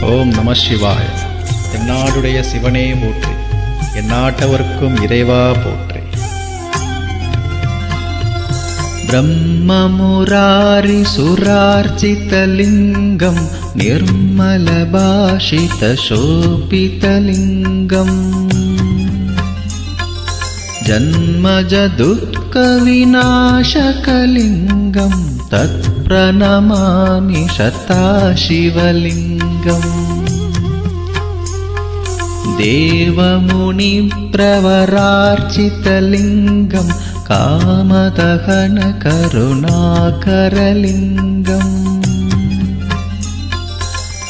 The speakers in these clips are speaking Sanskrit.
ஓம் நம சிவாய. தென்னாடுடைய சிவனே போற்றி, எந்நாட்டவர்க்கும் இறைவா போற்றி. பிரம்மமுராரி சுரார்ச்சிதலிங்கம் நிர்மலபாஷித சோபிதலிங்கம் ஜன்மஜ துக்க விநாசகலிங்கம் தத் பிரணமாமி சதாசிவலிங்கம் தேவமுனி பிரவரார்ச்சிதலிங்கம் காமதகன கருணாகரலிங்கம்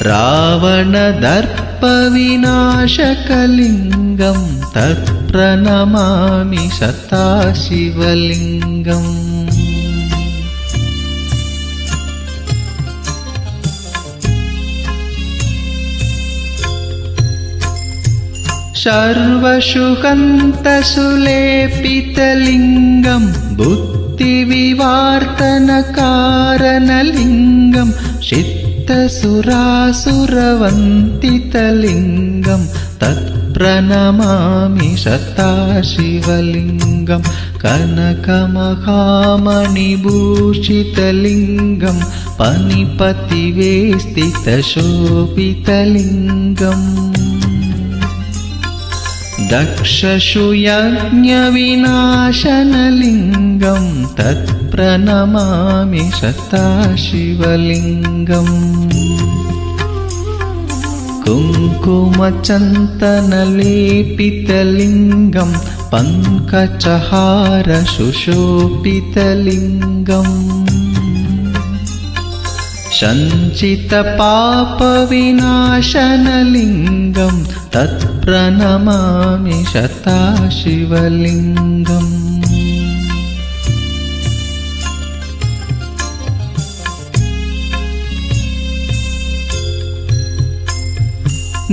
ராவணதர்ப்ப விநாசகலிங்கம் தத் பிரணமாமி சதாசிவலிங்கம் सर्वशुकन्तसुलेपितलिङ्गं बुद्धिविवर्धनकारणलिङ्गं चित्तसुरासुरवन्दितलिङ्गं तत्प्रणमामि सदाशिवलिङ्गं कनकमहामणिभूषितलिङ्गं पनिपतिवेष्टितशोभितलिङ्गम् दक्षशुयज्ञविनाशनलिङ्गं तत्प्रणमामि सदाशिवलिङ्गम् कुङ्कुमचन्दनलेपितलिङ्गं पङ्कजहार सुशोभितलिङ्गम् सञ्चितपापविनाशनलिङ्गं तत्प्रणमामि सदाशिवलिङ्गम्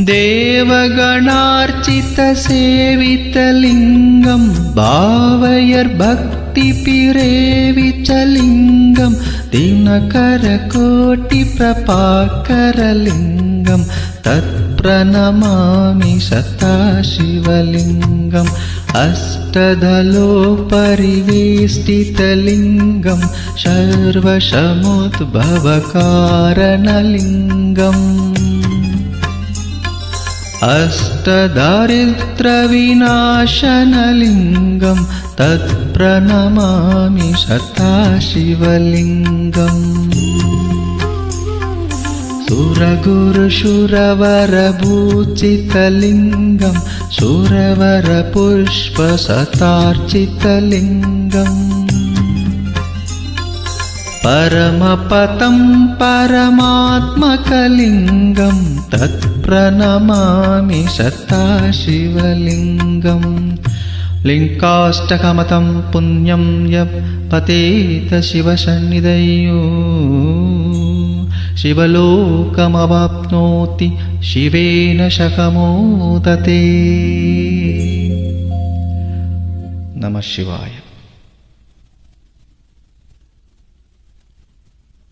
देवगणार्चितसेवितलिङ्गं भावयर्भक्तिपिरेविचलिङ्गं दिनकरकोटिप्रभाकरलिङ्गं तत्प्रणमामि सदाशिवलिङ्गम् अष्टदलोपरिवेष्टितलिङ्गं सर्वसमुद्भवकारणलिङ्गम् अष्टदारिद्र्यविनाशनलिङ्गं तत्प्रणमामि सदाशिवलिङ्गम् सुरगुरुशुरवरभूषितलिङ्गं सुरवरपुष्पशतार्चितलिङ्गम् परमपदं परमात्मकलिङ्गं तत्प्रणमामि सदाशिवलिङ्गम् लिङ्काष्टकमतं पुण्यं यः पतेत शिवसन्निधौ शिवलोकमवाप्नोति शिवेन शकमोदते. नमः शिवाय.